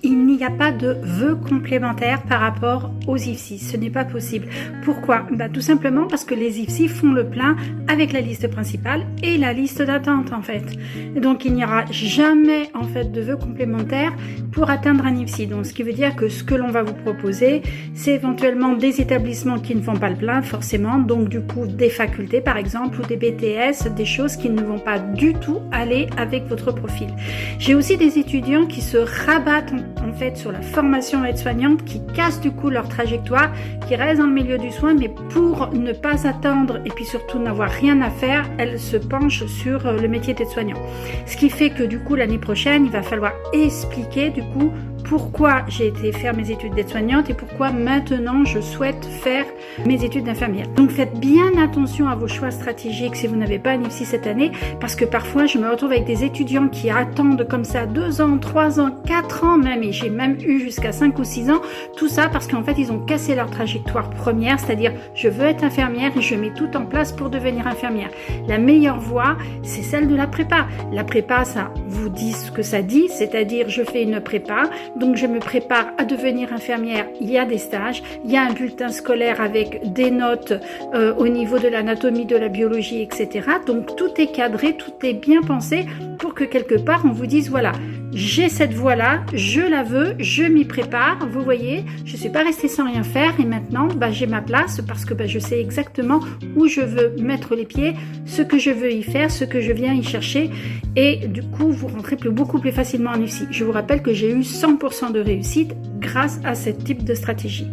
il n'y a pas de vœux complémentaires par rapport aux IFSI. Ce n'est pas possible. Pourquoi? Tout simplement parce que les IFSI font le plein avec la liste principale et la liste d'attente en fait. Donc il n'y aura jamais en fait de vœux complémentaires pour atteindre un IFSI. Donc ce qui veut dire que ce que l'on va vous proposer, c'est éventuellement des établissements qui ne font pas le plein forcément, donc du coup des facultés par exemple ou des BTS, des choses qui ne vont pas du tout aller avec votre profil. J'ai aussi des étudiants qui se rabattent en fait sur la formation aide-soignante, qui cassent du coup leur trajectoire, qui restent dans le milieu du soin, mais pour ne pas attendre et puis surtout n'avoir rien à faire, elles se penchent sur le métier d'aide-soignant. Ce qui fait que du coup l'année prochaine, il va falloir expliquer du coup pourquoi j'ai été faire mes études d'aide-soignante et pourquoi maintenant je souhaite faire mes études d'infirmière. Donc faites bien attention à vos choix stratégiques si vous n'avez pas un IFSI cette année, parce que parfois je me retrouve avec des étudiants qui attendent comme ça 2 ans, 3 ans, 4 ans même, et j'ai même eu jusqu'à 5 ou 6 ans, tout ça parce qu'en fait ils ont cassé leur trajectoire première, c'est-à-dire je veux être infirmière et je mets tout en place pour devenir infirmière. La meilleure voie, c'est celle de la prépa. La prépa, ça vous dit ce que ça dit, c'est-à-dire je fais une prépa, donc je me prépare à devenir infirmière, il y a des stages, il y a un bulletin scolaire avec des notes au niveau de l'anatomie, de la biologie, etc. Donc tout est cadré, tout est bien pensé pour que quelque part on vous dise voilà, j'ai cette voie-là, je la veux, je m'y prépare, vous voyez, je ne suis pas restée sans rien faire et maintenant j'ai ma place parce que je sais exactement où je veux mettre les pieds, ce que je veux y faire, ce que je viens y chercher et du coup vous rentrez beaucoup plus facilement en IFSI. Je vous rappelle que j'ai eu 100% de réussite grâce à ce type de stratégie.